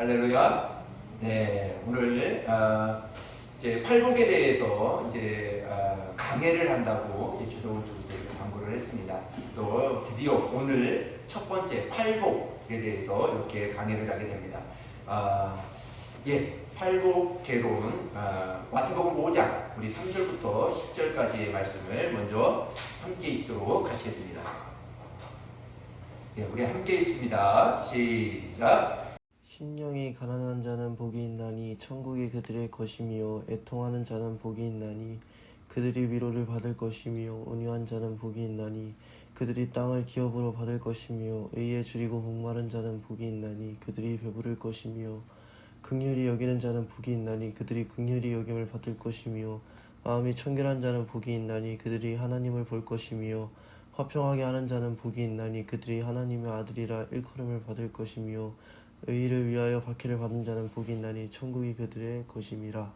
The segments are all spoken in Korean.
할렐루야. 네, 오늘 이제 팔복에 대해서 이제 강해를 한다고 이제 저번 주부터 이렇게 광고를 했습니다. 또 드디어 오늘 첫 번째 팔복에 대해서 이렇게 강해를 하게 됩니다. 팔복 개론 마태복음 5장 우리 3절부터 10절까지의 말씀을 먼저 함께 읽도록 하시겠습니다. 네, 우리 함께 읽습니다. 시작. 심령이 가난한 자는 복이 있나니 천국이 그들의 것이며, 애통하는 자는 복이 있나니 그들이 위로를 받을 것이며, 온유한 자는 복이 있나니 그들이 땅을 기업으로 받을 것이며, 의에 줄이고 목마른 자는 복이 있나니 그들이 배부를 것이며, 긍휼히 여기는 자는 복이 있나니 그들이 긍휼히 여김을 받을 것이며, 마음이 청결한 자는 복이 있나니 그들이 하나님을 볼 것이며, 화평하게 하는 자는 복이 있나니 그들이 하나님의 아들이라 일컬음을 받을 것이며, 의를 위하여 박해를 받은 자는 복이 있나니 천국이 그들의 것임이라.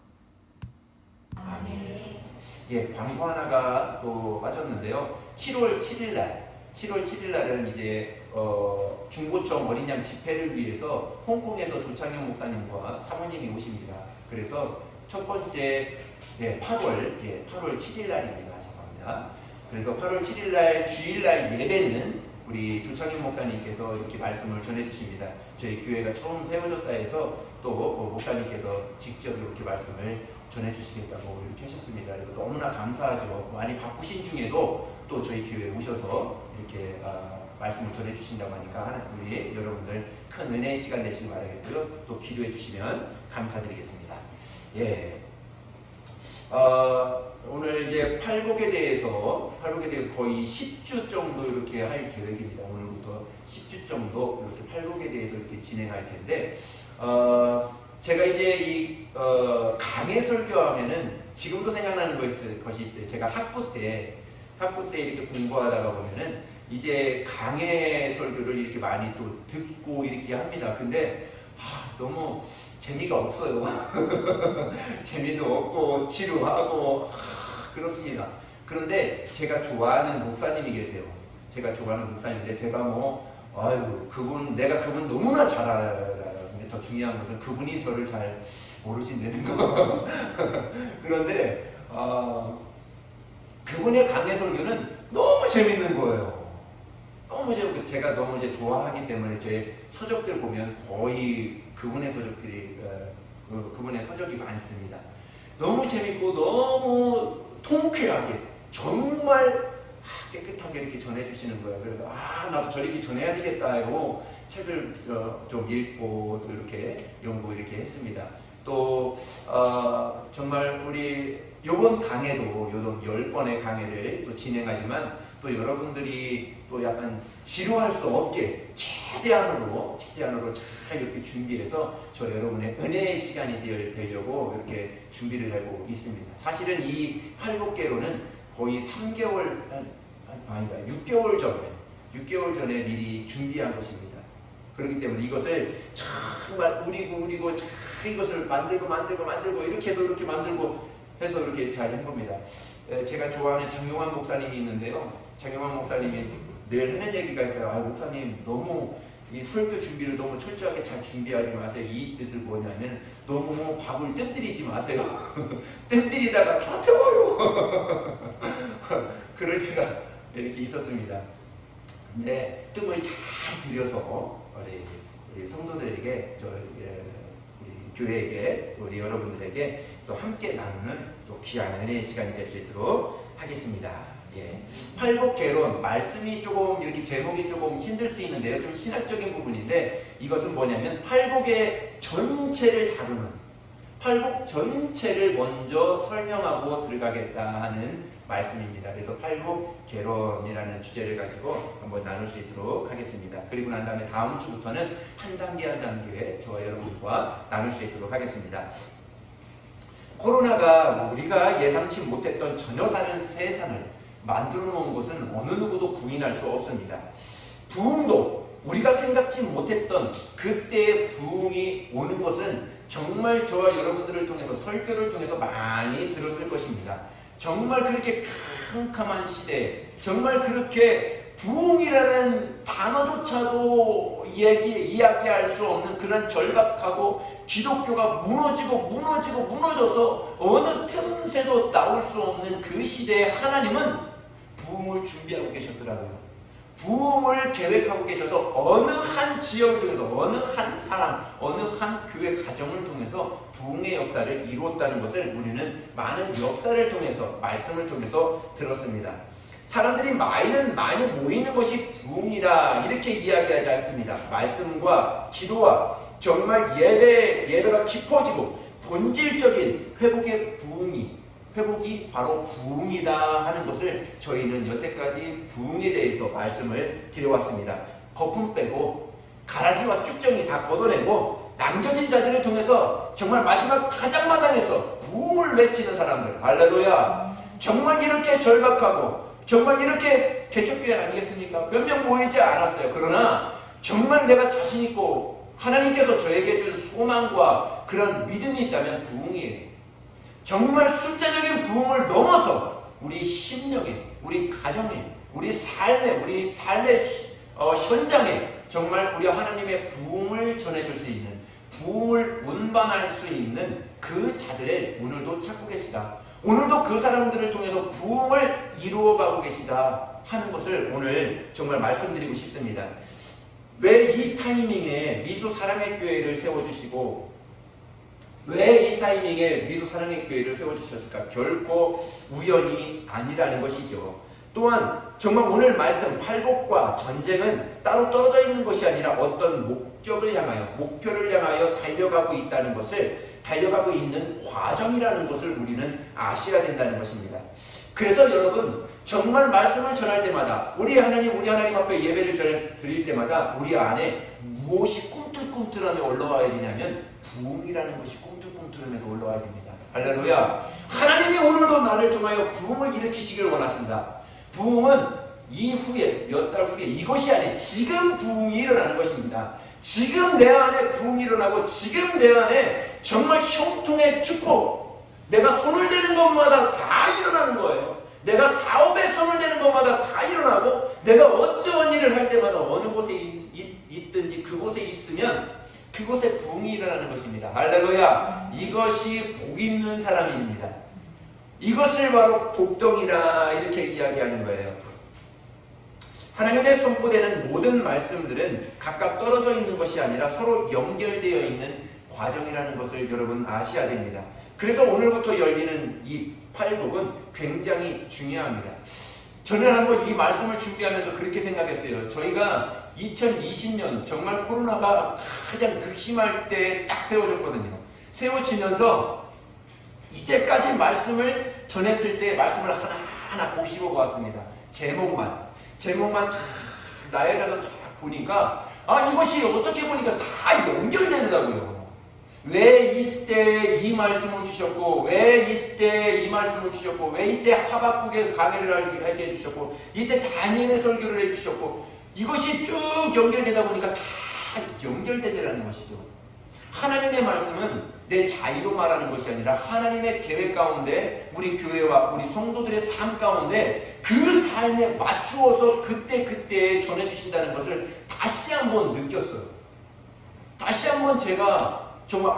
아멘. 예, 광고 하나가 또 빠졌는데요. 7월 7일 날은 이제 중고청 어린 양 집회를 위해서 홍콩에서 조창현 목사님과 사모님이 오십니다. 그래서 첫 번째 8월 7일 날입니다. 죄송합니다. 그래서 8월 7일 날 주일날 예배는 우리 조창현 목사님께서 이렇게 말씀을 전해주십니다. 저희 교회가 처음 세워졌다 해서 또 목사님께서 직접 이렇게 말씀을 전해주시겠다고 이렇게 하셨습니다. 그래서 너무나 감사하죠. 많이 바쁘신 중에도 또 저희 교회에 오셔서 이렇게 말씀을 전해주신다고 하니까 우리 여러분들 큰 은혜의 시간 되시기 바라겠고요. 또 기도해 주시면 감사드리겠습니다. 예. 오늘 이제 팔복에 대해서 거의 10주 정도 이렇게 할 계획입니다. 오늘부터 10주 정도 이렇게 팔복에 대해서 이렇게 진행할 텐데, 제가 이제 이 강해 설교하면은 지금도 생각나는 것이 있어요. 제가 학부 때 이렇게 공부하다가 보면은 이제 강해 설교를 이렇게 많이 또 듣고 이렇게 합니다. 근데 너무 재미가 없어요. 재미도 없고 지루하고 그렇습니다. 그런데 제가 좋아하는 목사님이 계세요. 제가 좋아하는 목사님인데 제가 내가 그분 너무나 잘 알아요. 근데 더 중요한 것은 그분이 저를 잘 모르신다는 거. 그런데 그분의 강해 설교는 너무 재밌는 거예요. 제가 너무 이제 좋아하기 때문에 제 서적들 보면 거의 그분의 서적이 많습니다. 너무 재밌고 너무 통쾌하게 정말 깨끗하게 이렇게 전해주시는 거예요. 그래서 나도 저렇게 전해야 되겠다요. 책을 좀 읽고 또 이렇게 연구 이렇게 했습니다. 또 정말 우리 요번 강해도 요번 10번의 강해를 또 진행하지만 또 여러분들이 또 약간 지루할 수 없게 최대한으로 잘 이렇게 준비해서 저 여러분의 은혜의 시간이 되려고 이렇게 준비를 하고 있습니다. 사실은 이 팔복개로는 거의 6개월 전에 미리 준비한 것입니다. 그렇기 때문에 이것을 정말 우리고 잘 이것을 만들고 이렇게 해서 이렇게 만들고 해서 이렇게 잘 한 겁니다. 제가 좋아하는 장용환 목사님이 있는데요. 장용환 목사님이 늘 하는 얘기가 있어요. 목사님 너무 이 설교 준비를 너무 철저하게 잘 준비하지 마세요. 이 뜻을 뭐냐면 너무 밥을 뜸들이지 마세요. 뜸들이다가 다 태워요. 그럴 때가 이렇게 있었습니다. 근데 뜸을 잘 들여서 우리 성도들에게 우리 교회에게 우리 여러분들에게 또 함께 나누는 또 귀한 은혜의 시간이 될 수 있도록 하겠습니다. 팔복개론 말씀이 조금 이렇게 제목이 조금 힘들 수 있는데요. 좀 신학적인 부분인데 이것은 뭐냐면 팔복의 전체를 다루는 팔복 전체를 먼저 설명하고 들어가겠다 하는 말씀입니다. 그래서 팔복개론이라는 주제를 가지고 한번 나눌 수 있도록 하겠습니다. 그리고 난 다음에 다음 주부터는 한 단계 저와 여러분과 나눌 수 있도록 하겠습니다. 코로나가 우리가 예상치 못했던 전혀 다른 세상을 만들어 놓은 것은 어느 누구도 부인할 수 없습니다. 부흥도 우리가 생각지 못했던 그때의 부흥이 오는 것은 정말 저와 여러분들을 통해서 설교를 통해서 많이 들었을 것입니다. 정말 그렇게 캄캄한 시대에 정말 그렇게 부흥이라는 단어조차도 이야기할 수 없는 그런 절박하고 기독교가 무너져서 어느 틈새도 나올 수 없는 그 시대에 하나님은 부흥을 준비하고 계셨더라고요. 부흥을 계획하고 계셔서 어느 한 지역을 통해서 어느 한 사람, 어느 한 교회 가정을 통해서 부흥의 역사를 이루었다는 것을 우리는 많은 역사를 통해서 말씀을 통해서 들었습니다. 사람들이 많이 모이는 것이 부흥이라 이렇게 이야기하지 않습니다. 말씀과 기도와 정말 예배가 깊어지고 본질적인 회복이 바로 부흥이다 하는 것을 저희는 여태까지 부흥에 대해서 말씀을 드려왔습니다. 거품 빼고 가라지와 쭉정이 다 걷어내고 남겨진 자들을 통해서 정말 마지막 가장마당에서 부흥을 외치는 사람들, 할렐루야. 정말 이렇게 절박하고 정말 이렇게 개척교회 아니겠습니까? 몇 명 모이지 않았어요. 그러나 정말 내가 자신 있고 하나님께서 저에게 준 소망과 그런 믿음이 있다면 부흥이에요. 정말 숫자적인 부흥을 넘어서 우리 심령에, 우리 가정에, 우리 삶의 현장에 정말 우리 하나님의 부흥을 전해줄 수 있는, 부흥을 운반할 수 있는 그 자들을 오늘도 찾고 계시다. 오늘도 그 사람들을 통해서 부흥을 이루어가고 계시다 하는 것을 오늘 정말 말씀드리고 싶습니다. 왜 이 타이밍에 미소 사랑의 교회를 세워주시고 왜 이 타이밍에 미소 사랑의 교회를 세워주셨을까? 결코 우연이 아니라는 것이죠. 또한 정말 오늘 말씀 팔복과 전쟁은 따로 떨어져 있는 것이 아니라 어떤 목표를 향하여 달려가고 있는 과정이라는 것을 우리는 아셔야 된다는 것입니다. 그래서 여러분 정말 말씀을 전할 때마다 우리 하나님 앞에 예배를 드릴 때마다 우리 안에 무엇이 꿈틀꿈틀하며 올라와야 되냐면 부흥이라는 것이 꿈틀꿈틀하면서 올라와야 됩니다. 할렐루야. 하나님이 오늘도 나를 통하여 부흥을 일으키시길 원하신다. 부흥은 이후에 몇 달 후에 이것이 아니라 지금 부흥이 일어나는 것입니다. 지금 내 안에 부흥이 일어나고 지금 내 안에 정말 형통의 축복, 내가 손을 대는 것마다 다 일어나는 거예요. 내가 사업에 손을 대는 것마다 다 일어나고 내가 어떠한 일을 할 때마다 어느 곳에 있든지 그곳에 있으면 그곳에 부흥이 일어나는 것입니다. 할렐루야. 이것이 복 있는 사람입니다. 이것을 바로 복덩이라 이렇게 이야기하는 거예요. 하나님의 선포되는 모든 말씀들은 각각 떨어져 있는 것이 아니라 서로 연결되어 있는 과정이라는 것을 여러분 아셔야 됩니다. 그래서 오늘부터 열리는 이 팔복은 굉장히 중요합니다. 저는 한번 이 말씀을 준비하면서 그렇게 생각했어요. 저희가 2020년 정말 코로나가 가장 극심할 때 딱 세워졌거든요. 세워지면서 이제까지 말씀을 전했을 때 말씀을 하나하나 곱씹어 보았습니다. 제목만 다 나열해서 쫙 보니까 이것이 어떻게 보니까 다 연결되더라고요. 왜 이때 이 말씀을 주셨고, 왜 이때 이 말씀을 주셨고, 왜 이때 하박국에서 강해를 하게 해주셨고, 이때 다니엘의 설교를 해주셨고, 이것이 쭉 연결되다 보니까 다 연결되더라는 것이죠. 하나님의 말씀은 내 자의로 말하는 것이 아니라 하나님의 계획 가운데 우리 교회와 우리 성도들의 삶 가운데 그 삶에 맞추어서 그때 전해주신다는 것을 다시 한번 느꼈어요. 다시 한번 제가 정말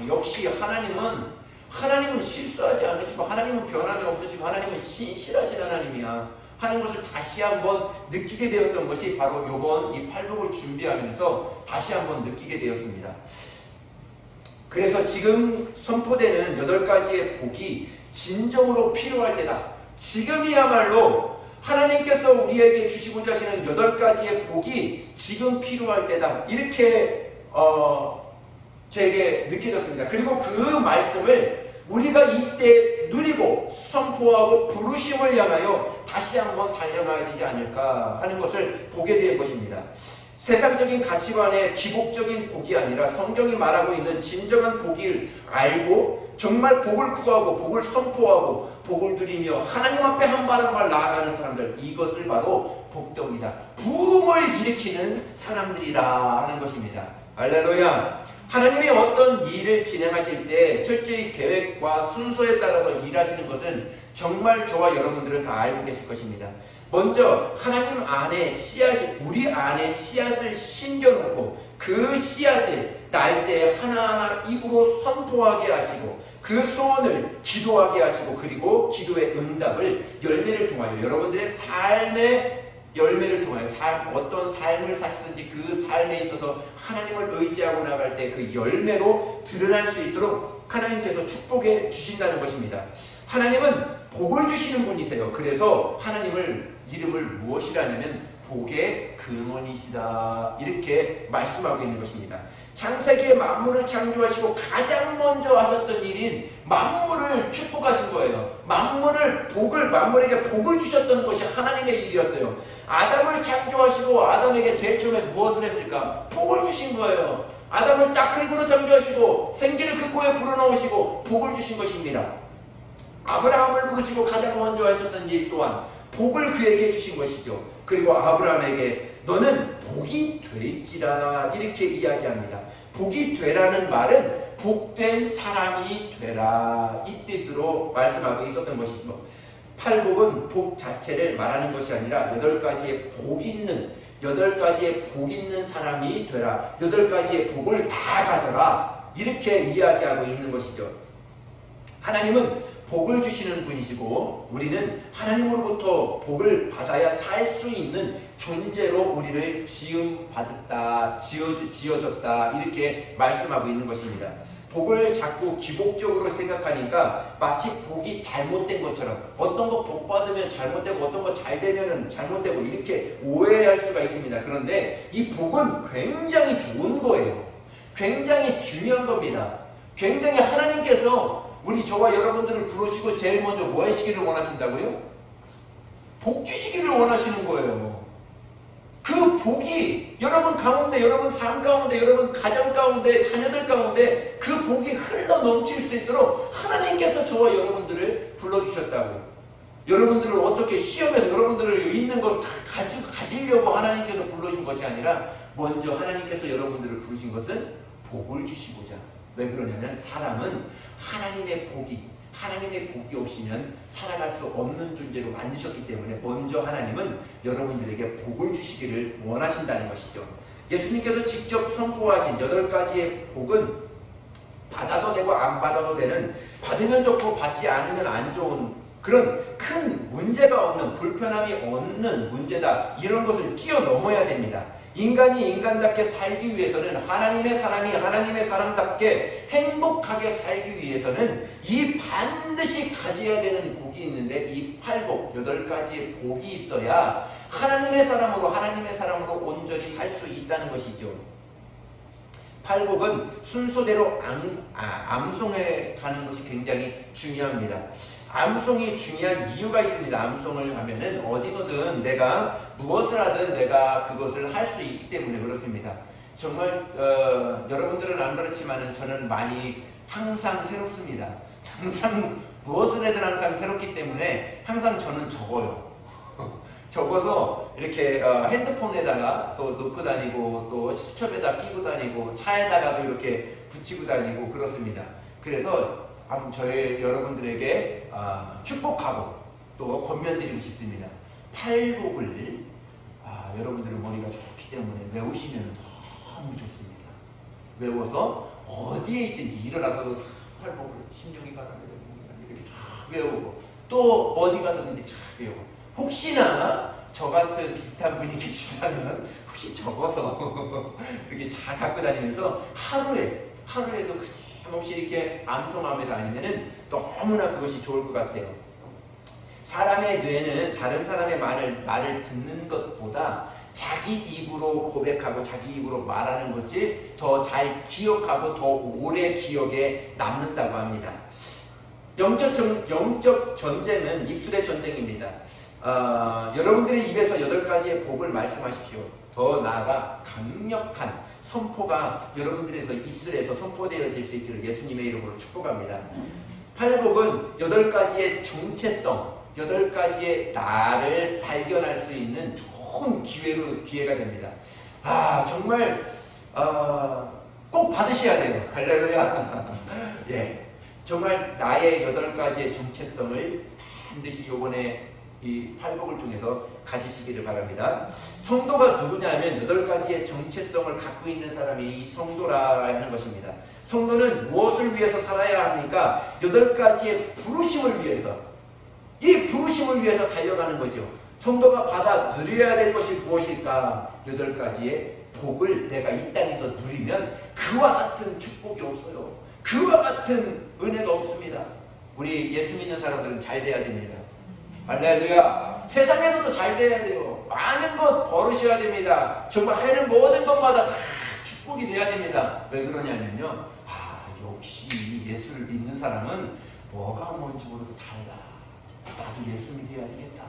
역시 하나님은 실수하지 않으시고 하나님은 변함이 없으시고 하나님은 신실하신 하나님이야 하는 것을 다시 한번 느끼게 되었던 것이 바로 이번 이 팔복을 준비하면서 다시 한번 느끼게 되었습니다. 그래서 지금 선포되는 8가지의 복이 진정으로 필요할 때다. 지금이야말로 하나님께서 우리에게 주시고자 하시는 8가지의 복이 지금 필요할 때다. 이렇게 제게 느껴졌습니다. 그리고 그 말씀을 우리가 이때 누리고 선포하고 부르심을 향하여 다시 한번 달려가야 되지 않을까 하는 것을 보게 된 것입니다. 세상적인 가치관의 기복적인 복이 아니라 성경이 말하고 있는 진정한 복을 알고 정말 복을 구하고 복을 선포하고 복을 누리며 하나님 앞에 한 발 한 발 나아가는 사람들, 이것을 바로 복덩이다. 부흥을 일으키는 사람들이라 하는 것입니다. 할렐루야. 하나님이 어떤 일을 진행하실 때 철저히 계획과 순서에 따라서 일하시는 것은 정말 저와 여러분들은 다 알고 계실 것입니다. 먼저 하나님 안에 씨앗을, 우리 안에 씨앗을 심겨놓고 그 씨앗을 날 때 하나하나 입으로 선포하게 하시고 그 소원을 기도하게 하시고 그리고 기도의 응답을 열매를 통하여 여러분들의 삶의 열매를 통하여 어떤 삶을 사시든지 그 삶에 있어서 하나님을 의지하고 나갈 때 그 열매로 드러날 수 있도록 하나님께서 축복해 주신다는 것입니다. 하나님은 복을 주시는 분이세요. 그래서 하나님을 이름을 무엇이라 하냐면 복의 근원이시다 이렇게 말씀하고 있는 것입니다. 창세기에 만물을 창조하시고 가장 먼저 하셨던 일인 만물을 축복하신 거예요. 만물에게 복을 주셨던 것이 하나님의 일이었어요. 아담을 창조하시고 아담에게 제일 처음에 무엇을 했을까? 복을 주신 거예요. 아담을 딱 흙으로 창조하시고 생기를 그 코에 불어넣으시고 복을 주신 것입니다. 아브라함을 부르시고 가장 먼저 하셨던 일 또한 복을 그에게 주신 것이죠. 그리고 아브라함에게 너는 복이 될지라 이렇게 이야기합니다. 복이 되라는 말은 복된 사람이 되라 이 뜻으로 말씀하고 있었던 것이죠. 팔복은 복 자체를 말하는 것이 아니라 8가지의 복 있는 사람이 되라. 8가지의 복을 다 가져라. 이렇게 이야기하고 있는 것이죠. 하나님은 복을 주시는 분이시고 우리는 하나님으로부터 복을 받아야 살 수 있는 존재로 우리를 지어졌다 이렇게 말씀하고 있는 것입니다. 복을 자꾸 기복적으로 생각하니까 마치 복이 잘못된 것처럼 어떤 거 복 받으면 잘못되고 어떤 거 잘 되면 잘못되고 이렇게 오해할 수가 있습니다. 그런데 이 복은 굉장히 좋은 거예요. 굉장히 중요한 겁니다. 굉장히 하나님께서 우리 저와 여러분들을 부르시고 제일 먼저 뭐 하시기를 원하신다고요? 복 주시기를 원하시는 거예요. 그 복이 여러분 가운데, 여러분 삶 가운데, 여러분 가정 가운데, 자녀들 가운데 그 복이 흘러 넘칠 수 있도록 하나님께서 저와 여러분들을 불러주셨다고요. 여러분들을 어떻게 시험에서 여러분들을 있는 걸 다 가지려고 하나님께서 불러준 것이 아니라 먼저 하나님께서 여러분들을 부르신 것은 복을 주시고자. 왜 그러냐면 사람은 하나님의 복이 없이는 살아갈 수 없는 존재로 만드셨기 때문에 먼저 하나님은 여러분들에게 복을 주시기를 원하신다는 것이죠. 예수님께서 직접 선포하신 8가지의 복은 받아도 되고 안 받아도 되는, 받으면 좋고 받지 않으면 안 좋은 그런 큰 문제가 없는, 불편함이 없는 문제다. 이런 것을 뛰어넘어야 됩니다. 인간이 인간답게 살기 위해서는, 하나님의 사람이 하나님의 사람답게 행복하게 살기 위해서는 이 반드시 가져야 되는 복이 있는데 이 8복, 8가지의 복이 있어야 하나님의 사람으로 온전히 살 수 있다는 것이죠. 8복은 순서대로 암송해 가는 것이 굉장히 중요합니다. 암송이 중요한 이유가 있습니다. 암송을 하면은 어디서든 내가 무엇을 하든 내가 그것을 할 수 있기 때문에 그렇습니다. 정말 여러분들은 안 그렇지만은 저는 항상 새롭습니다. 항상 무엇을 해든 항상 새롭기 때문에 항상 저는 적어요. 적어서 이렇게 핸드폰에다가 또 넣고 다니고 또 수첩에다 끼고 다니고 차에다가도 이렇게 붙이고 다니고 그렇습니다. 그래서 저희 여러분들에게 축복하고 또 권면드리고 싶습니다. 8복을 여러분들은 머리가 좋기 때문에 외우시면 너무 좋습니다. 외워서 어디에 있든지 일어나서도 8복을 심정이 가라앉아 이렇게 쫙 외우고 또 어디 가서든지 쫙 외우고 혹시나 저 같은 비슷한 분이 계시다면 혹시 적어서 이렇게 잘 갖고 다니면서 하루에도 혹시 이렇게 암송하며 다니면은 너무나 그것이 좋을 것 같아요. 사람의 뇌는 다른 사람의 말을 듣는 것보다 자기 입으로 고백하고 자기 입으로 말하는 것이 더 잘 기억하고 더 오래 기억에 남는다고 합니다. 영적 전쟁은 입술의 전쟁입니다. 여러분들의 입에서 8가지의 복을 말씀하십시오. 더 나아가 강력한 선포가 여러분들의 입술에서 선포되어질 수 있기를 예수님의 이름으로 축복합니다. 8복은 8가지의 정체성, 8가지의 나를 발견할 수 있는 좋은 기회가 됩니다. 정말 꼭 받으셔야 돼요. 할렐루야. 예, 정말 나의 8가지의 정체성을 반드시 요번에 이 팔복을 통해서 가지시기를 바랍니다. 성도가 누구냐면 8가지의 정체성을 갖고 있는 사람이 이 성도라 하는 것입니다. 성도는 무엇을 위해서 살아야 합니까? 8가지의 부르심을 위해서, 이 부르심을 위해서 달려가는 거죠. 성도가 받아 누려야 될 것이 무엇일까? 8가지의 복을 내가 이 땅에서 누리면 그와 같은 축복이 없어요. 그와 같은 은혜가 없습니다. 우리 예수 믿는 사람들은 잘 돼야 됩니다. 할렐루야. 세상에서도 잘 돼야 돼요. 많은 것 벌으셔야 됩니다. 정말 하는 모든 것마다 다 축복이 돼야 됩니다. 왜 그러냐면요, 역시 예수를 믿는 사람은 뭐가 뭔지 모르도 달라. 나도 예수 믿어야 되겠다.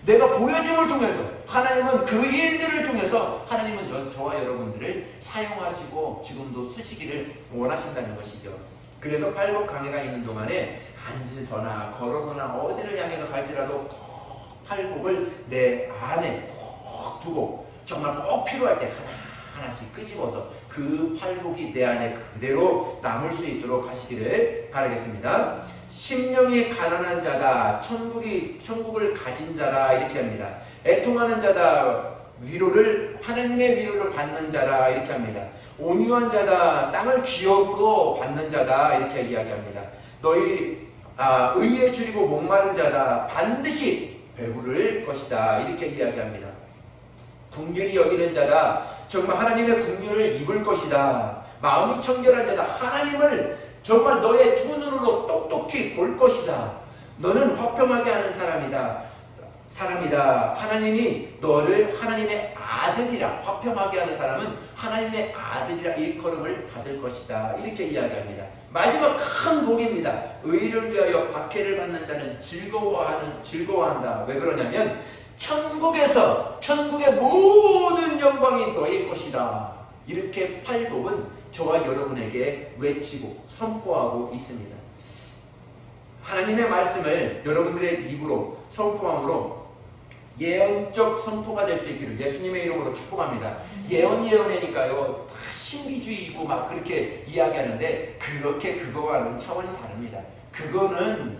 내가 보여줌을 통해서, 하나님은 그 일들을 통해서 하나님은 저와 여러분들을 사용하시고 지금도 쓰시기를 원하신다는 것이죠. 그래서 팔복 강해가 있는 동안에 앉아서나 걸어서나 어디를 향해서 갈지라도 꼭 팔복을 내 안에 꼭 두고 정말 꼭 필요할 때 하나하나씩 끄집어서 그 팔복이 내 안에 그대로 남을 수 있도록 하시기를 바라겠습니다. 심령이 가난한 자다, 천국을 가진 자라, 이렇게 합니다. 애통하는 자다, 하나님의 위로를 받는 자라, 이렇게 합니다. 온유한 자다, 땅을 기업으로 받는 자다, 이렇게 이야기합니다. 너희 의에 줄이고 목마른 자다, 반드시 배부를 것이다, 이렇게 이야기합니다. 긍휼히 여기는 자다, 정말 하나님의 긍휼을 입을 것이다. 마음이 청결한 자다, 하나님을 정말 너의 두 눈으로 똑똑히 볼 것이다. 너는 화평하게 하는 사람이다. 하나님이 너를 하나님의 아들이라, 화평하게 하는 사람은 하나님의 아들이라 일컬음을 받을 것이다, 이렇게 이야기합니다. 마지막 큰 복입니다. 의를 위하여 박해를 받는 자는 즐거워한다. 왜 그러냐면 천국의 모든 영광이 너의 것이다. 이렇게 팔복은 저와 여러분에게 외치고 선포하고 있습니다. 하나님의 말씀을 여러분들의 입으로 선포함으로 예언적 선포가 될 수 있기를 예수님의 이름으로 축복합니다. 예언이니까요, 다 신비주의이고 막 그렇게 이야기하는데 그거와는 차원이 다릅니다. 그거는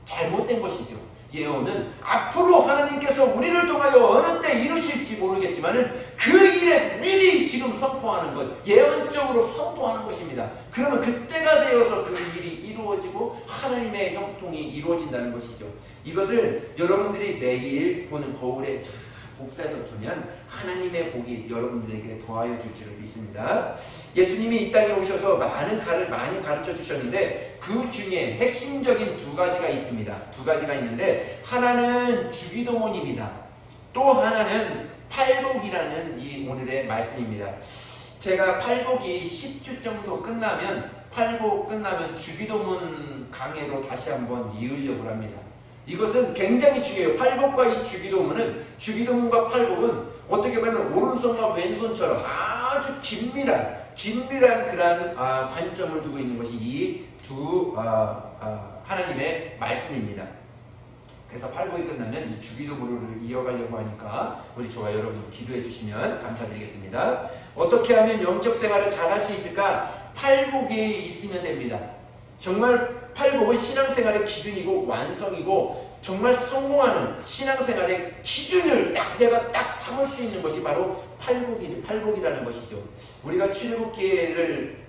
잘못된 것이죠. 예언은 앞으로 하나님께서 우리를 통하여 어느 때 이루실지 모르겠지만은 그 일에 미리 지금 선포하는 것, 예언적으로 선포하는 것입니다. 그러면 그때가 되어서 그 일이 이루어지고 하나님의 형통이 이루어진다는 것이죠. 이것을 여러분들이 매일 보는 거울에 잘 복사해서 두면 하나님의 복이 여러분들에게 더하여 줄 줄을 믿습니다. 예수님이 이 땅에 오셔서 많이 가르쳐 주셨는데 그 중에 핵심적인 2가지가 있습니다. 2가지가 있는데 하나는 주기도문입니다. 또 하나는 팔복이라는 이 오늘의 말씀입니다. 제가 팔복이 10주 정도 팔복 끝나면 주기도문 강해로 다시 한번 이으려고 합니다. 이것은 굉장히 중요해요. 팔복과 이 주기도문과 팔복은 어떻게 보면 오른손과 왼손처럼 아주 긴밀한 그런 관점을 두고 있는 것이 이 하나님의 말씀입니다. 그래서 팔복이 끝나면 이 주기도문을 이어가려고 하니까 우리 저와 여러분 기도해 주시면 감사드리겠습니다. 어떻게 하면 영적 생활을 잘 할 수 있을까? 팔복이 있으면 됩니다. 정말 팔복은 신앙생활의 기준이고 완성이고 정말 성공하는 신앙생활의 기준을 내가 딱 삼을 수 있는 것이 바로 팔복이라는 것이죠. 우리가 출애굽기를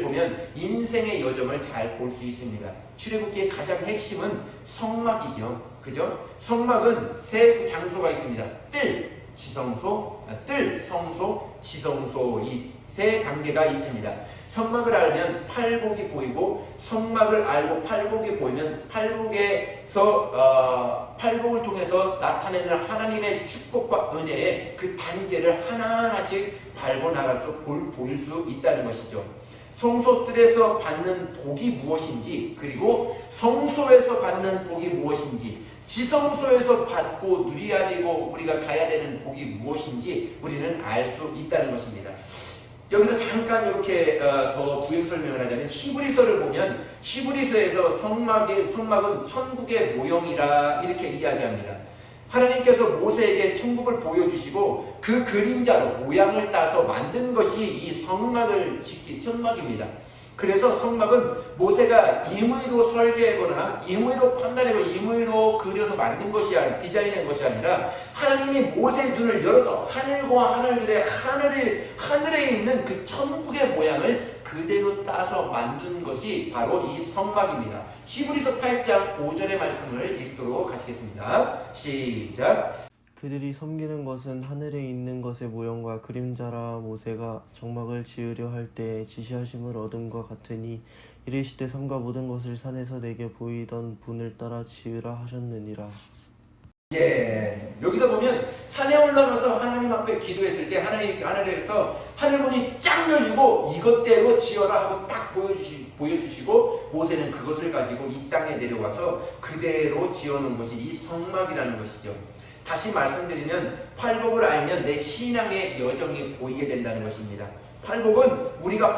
보면 인생의 여정을 잘 볼 수 있습니다. 출애굽기의 가장 핵심은 성막이죠. 그죠? 성막은 3 장소가 있습니다. 뜰, 성소, 지성소, 이 3 단계가 있습니다. 성막을 알면 팔복이 보이고, 성막을 알고 팔복이 보이면 팔복을 통해서 나타내는 하나님의 축복과 은혜의 그 단계를 하나하나씩 밟고 나가서 보일 수 있다는 것이죠. 성소뜰에서 받는 복이 무엇인지, 그리고 성소에서 받는 복이 무엇인지, 지성소에서 받고 누려야 되고 우리가 가야 되는 복이 무엇인지 우리는 알 수 있다는 것입니다. 여기서 잠깐 이렇게 더 부연 설명을 하자면 히브리서를 보면 히브리서에서 성막은 천국의 모형이라 이렇게 이야기합니다. 하나님께서 모세에게 천국을 보여주시고 그 그림자로 모양을 따서 만든 것이 이 성막입니다. 그래서 성막은 모세가 임의로 설계하거나 임의로 판단하고 임의로 그려서 만든 것이 아니라 디자인한 것이 아니라 하나님이 모세의 눈을 열어서 하늘과 하늘에 있는 그 천국의 모양을 그대로 따서 만든 것이 바로 이 성막입니다. 히브리서 8장 5절의 말씀을 읽도록 하시겠습니다. 시작. 그들이 섬기는 것은 하늘에 있는 것의 모형과 그림자라. 모세가 성막을 지으려 할 때에 지시하심을 얻음과 같으니 이르시되 삼가 모든 것을 산에서 내게 보이던 분을 따라 지으라 하셨느니라. 예, 여기서 보면 산에 올라가서 하나님 앞에 기도했을 때 하늘에서 하늘문이 쫙 열리고 이것대로 지어라 하고 딱 보여주시고 모세는 그것을 가지고 이 땅에 내려와서 그대로 지어놓은 것이 이 성막이라는 것이죠. 다시 말씀드리면 팔복을 알면 내 신앙의 여정이 보이게 된다는 것입니다. 팔복은 우리가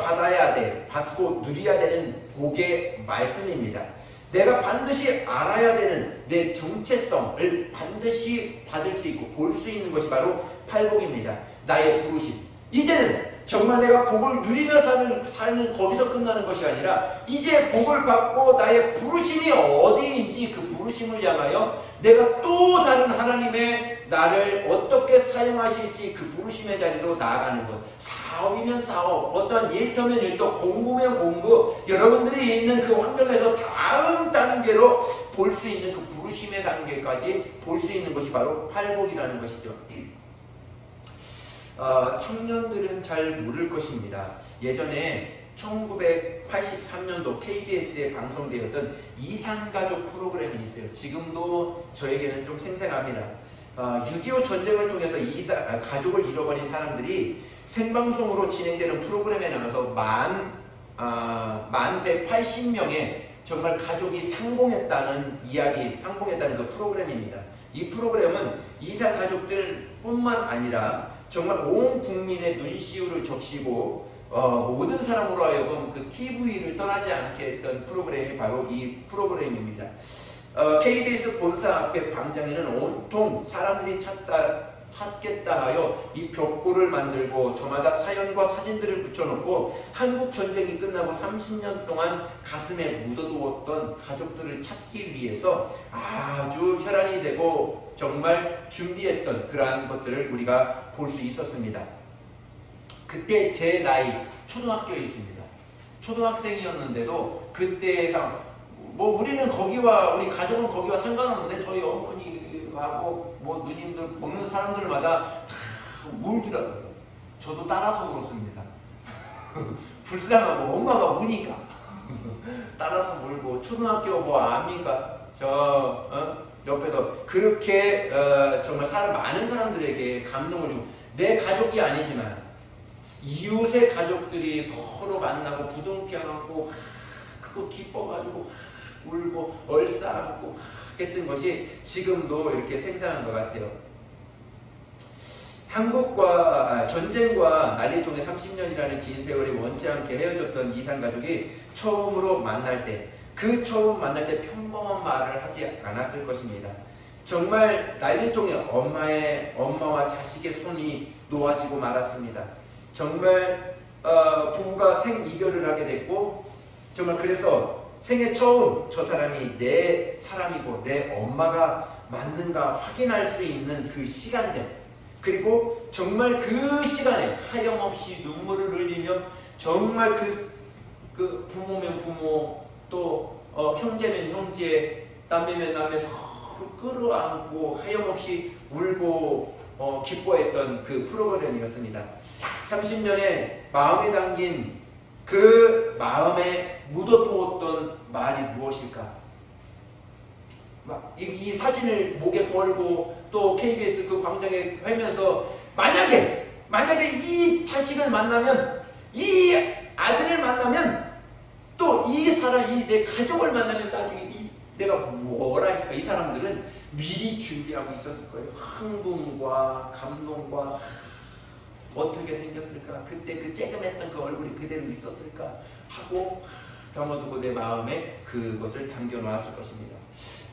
받고 누려야 되는 복의 말씀입니다. 내가 반드시 알아야 되는 내 정체성을 반드시 받을 수 있고 볼 수 있는 것이 바로 팔복입니다. 나의 부르심. 이제는 정말 내가 복을 누리며 사는 거기서 끝나는 것이 아니라 이제 복을 받고 나의 부르심이 어디인지 그 부르심을 향하여 내가 또 다른 하나님의 나를 어떻게 사용하실지 그 부르심의 자리로 나아가는 것. 사업이면 사업, 어떤 일터면 일터, 공부면 공부, 여러분들이 있는 그 환경에서 다음 단계로 볼 수 있는 그 부르심의 단계까지 볼 수 있는 것이 바로 팔복이라는 것이죠. 청년들은 잘 모를 것입니다. 예전에 1983년도 KBS에 방송되었던 이산가족 프로그램이 있어요. 지금도 저에게는 좀 생생합니다. 6.25 전쟁을 통해서 가족을 잃어버린 사람들이 생방송으로 진행되는 프로그램에 나가서 만 180명의 정말 가족이 상봉했다는 그 프로그램입니다. 이 프로그램은 이산 가족들뿐만 아니라 정말 온 국민의 눈시울을 적시고 모든 사람으로 하여금 그 TV를 떠나지 않게 했던 프로그램이 바로 이 프로그램입니다. KBS 본사 앞에 광장에는 온통 사람들이 찾겠다 하여 이 벽보를 만들고 저마다 사연과 사진들을 붙여놓고 한국 전쟁이 끝나고 30년 동안 가슴에 묻어두었던 가족들을 찾기 위해서 아주 혈안이 되고 정말 준비했던 그러한 것들을 우리가 볼 수 있었습니다. 그때 제 나이 초등학교에 있습니다. 초등학생이었는데도 그때 우리는 우리 가족은 거기와 상관없는데 저희 어머니하고 누님들 보는 사람들마다 다 울더라고요. 저도 따라서 울었습니다. 불쌍하고 엄마가 우니까 따라서 울고 초등학교 압니까? 옆에서 그렇게 정말 많은 사람들에게 감동을 주고 내 가족이 아니지만 이웃의 가족들이 서로 만나고 부둥켜안고 그거 기뻐가지고 울고 얼싸안고 했던 것이 지금도 이렇게 생생한 것 같아요. 전쟁과 난리통의 30년이라는 긴 세월이 원치 않게 헤어졌던 이산 가족이 처음으로 만날 때 평범한 말을 하지 않았을 것입니다. 정말 난리통에 엄마와 자식의 손이 놓아지고 말았습니다. 정말 부부가 생이별을 하게 됐고 정말 그래서 생애 처음 저 사람이 내 사람이고 내 엄마가 맞는가 확인할 수 있는 그 시간들, 그리고 정말 그 시간에 하염없이 눈물을 흘리며 정말 그 부모면 부모 또 형제면 형제 남매면 남매 서로 끌어안고 하염없이 울고 기뻐했던 그 프로그램이었습니다. 30년의 마음에 담긴 그 마음에 묻어두었던 말이 무엇일까? 이 사진을 목에 걸고 또 KBS 그 광장에 하면서 만약에 이 자식을 만나면, 이 아들을 만나면, 또 내 가족을 만나면 나중에 내가 뭐라 했을까? 이 사람들은 미리 준비하고 있었을 거예요. 흥분과 감동과 어떻게 생겼을까? 그때 그 쬐금했던 그 얼굴이 그대로 있었을까? 하고 담아두고 내 마음에 그것을 담겨놓았을 것입니다.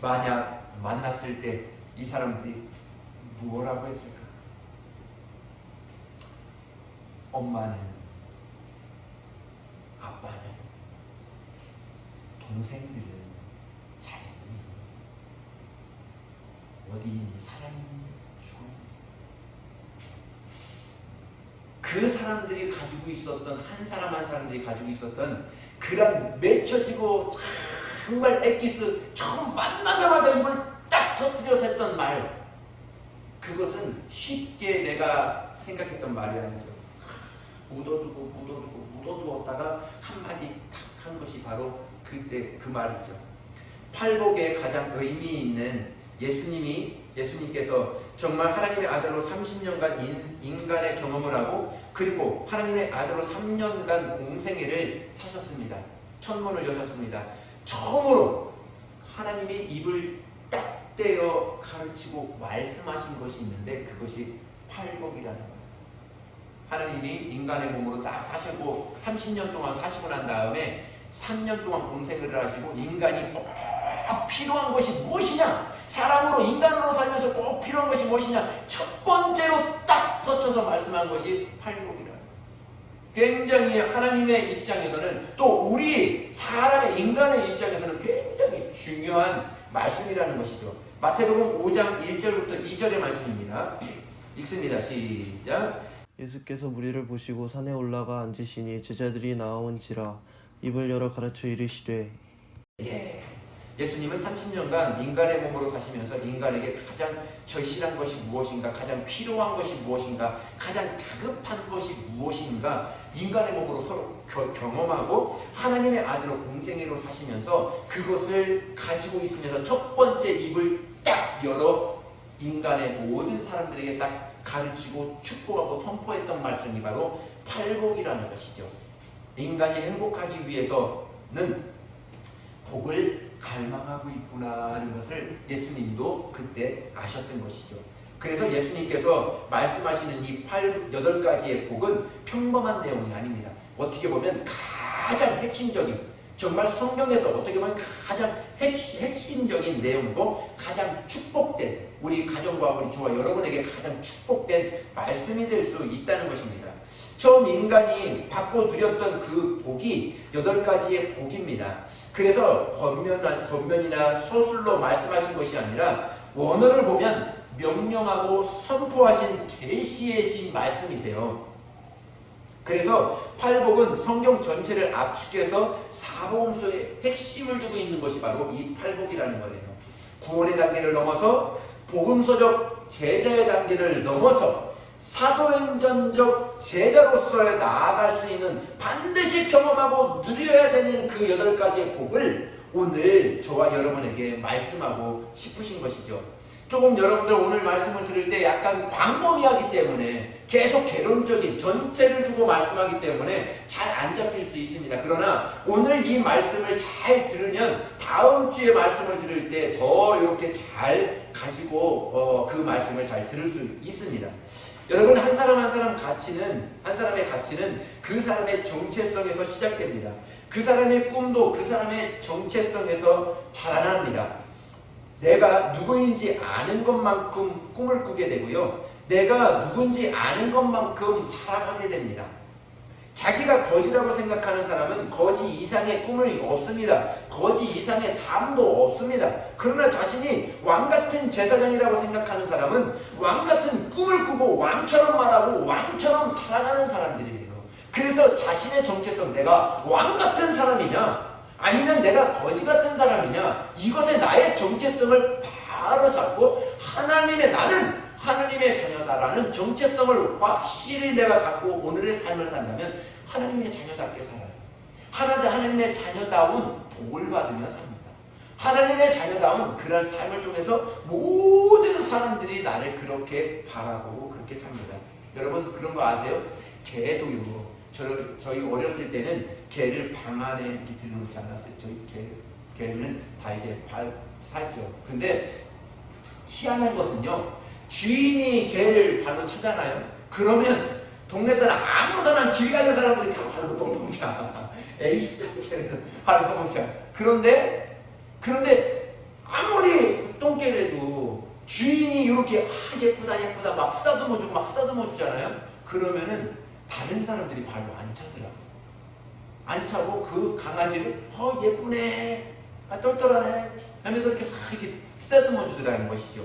만약 만났을 때 이 사람들이 무엇라고 했을까? 엄마는, 아빠는, 동생들은 잘했니? 어디 있니? 살아있니? 죽었니? 그 사람들이 가지고 있었던, 한 사람 한 사람들이 가지고 있었던 그런 맺혀지고 정말 엑기스, 처음 만나자마자 입을 딱 터뜨려서 했던 말, 그것은 쉽게 내가 생각했던 말이 아니죠. 묻어두었다가 한마디 탁 한 것이 바로 그때 그 말이죠. 팔복에 가장 의미 있는 예수님께서 정말 하나님의 아들로 30년간 인간의 경험을 하고, 그리고 하나님의 아들로 3년간 공생애를 사셨습니다. 천문을 여셨습니다. 처음으로 하나님의 입을 딱 떼어 가르치고 말씀하신 것이 있는데, 그것이 팔복이라는 거예요. 하나님이 인간의 몸으로 딱 사시고 30년 동안 사시고 난 다음에 3년 동안 공생을 하시고, 인간이 꼭 필요한 것이 무엇이냐, 사람으로 인간으로 살면서 꼭 필요한 것이 무엇이냐, 첫 번째로 딱 터쳐서 말씀한 것이 팔복이라는 거예요. 굉장히 하나님의 입장에서는, 또 우리 사람의 인간의 입장에서는 굉장히 중요한 말씀이라는 것이죠. 마태복음 5장 1절부터 2절의 말씀입니다. 읽습니다. 시작. 예수께서 무리를 보시고 산에 올라가 앉으시니 제자들이 나아온지라 입을 열어 가르쳐 이르시되. 예수님은 30년간 인간의 몸으로 사시면서 인간에게 가장 절실한 것이 무엇인가, 가장 필요한 것이 무엇인가, 가장 다급한 것이 무엇인가, 인간의 몸으로 서로 경험하고 하나님의 아들로 공생애로 사시면서 그것을 가지고 있으면서 첫 번째 입을 딱 열어 인간의 모든 사람들에게 딱 가르치고 축복하고 선포했던 말씀이 바로 팔복이라는 것이죠. 인간이 행복하기 위해서는 복을 갈망하고 있구나 하는 것을 예수님도 그때 아셨던 것이죠. 그래서 예수님께서 말씀하시는 이 8가지의 복은 평범한 내용이 아닙니다. 어떻게 보면 가장 핵심적인, 정말 성경에서 어떻게 보면 가장 핵심적인 내용이고 가장 축복된, 우리 가정과 우리 저와 여러분에게 가장 축복된 말씀이 될 수 있다는 것입니다. 처음 인간이 받고 누렸던 그 복이 8가지의 복입니다. 그래서 겉면이나 서술로 말씀하신 것이 아니라 원어를 보면 명령하고 선포하신 계시의 말씀이세요. 그래서 팔복은 성경 전체를 압축해서 사복음서의 핵심을 두고 있는 것이 바로 이 팔복이라는 거예요. 구원의 단계를 넘어서 복음서적 제자의 단계를 넘어서 사도행전적 제자로서의 나아갈 수 있는, 반드시 경험하고 누려야 되는 그 8가지의 복을 오늘 저와 여러분에게 말씀하고 싶으신 것이죠. 조금 여러분들 오늘 말씀을 들을 때 약간 광범위하기 때문에, 계속 개론적인 전체를 두고 말씀하기 때문에 잘 안 잡힐 수 있습니다. 그러나 오늘 이 말씀을 잘 들으면 다음 주에 말씀을 들을 때 더 이렇게 잘 가지고 그 말씀을 잘 들을 수 있습니다. 여러분, 한 사람 한 사람의 가치는 그 사람의 정체성에서 시작됩니다. 그 사람의 꿈도 그 사람의 정체성에서 자라납니다. 내가 누구인지 아는 것만큼 꿈을 꾸게 되고요, 내가 누군지 아는 것만큼 살아가게 됩니다. 자기가 거지라고 생각하는 사람은 거지 이상의 꿈이 없습니다. 거지 이상의 삶도 없습니다. 그러나 자신이 왕같은 제사장이라고 생각하는 사람은 왕같은 꿈을 꾸고 왕처럼 말하고 왕처럼 살아가는 사람들이에요. 그래서 자신의 정체성, 내가 왕같은 사람이냐 아니면 내가 거지 같은 사람이냐, 이것에 나의 정체성을 바로 잡고 나는 하나님의 자녀다라는 정체성을 확실히 내가 갖고 오늘의 삶을 산다면 하나님의 자녀답게 살아요. 하나님의 자녀다운 복을 받으며 삽니다. 하나님의 자녀다운 그런 삶을 통해서 모든 사람들이 나를 그렇게 바라보고 그렇게 삽니다. 여러분, 그런 거 아세요? 개도요. 저희 어렸을 때는 개를 방 안에 이렇게 들여놓지 않았어요. 저희 개는 다 이제 살죠. 근데 희한한 것은요, 주인이 개를 발로 차잖아요. 그러면 동네 사람, 아무나 길 가는 사람들이 다 발로 뻥뻥 차. 에이씨, 개는 발로 뻥뻥 차. 그런데 아무리 똥개라도 주인이 이렇게 예쁘다 예쁘다 막 쓰다듬어주고 막 쓰다듬어주잖아요. 그러면은 다른 사람들이 발로 안 차더라고요. 안 차고 그 강아지를 예쁘네, 똘똘하네 하면서 이렇게 쓰다듬어주더라는 것이죠.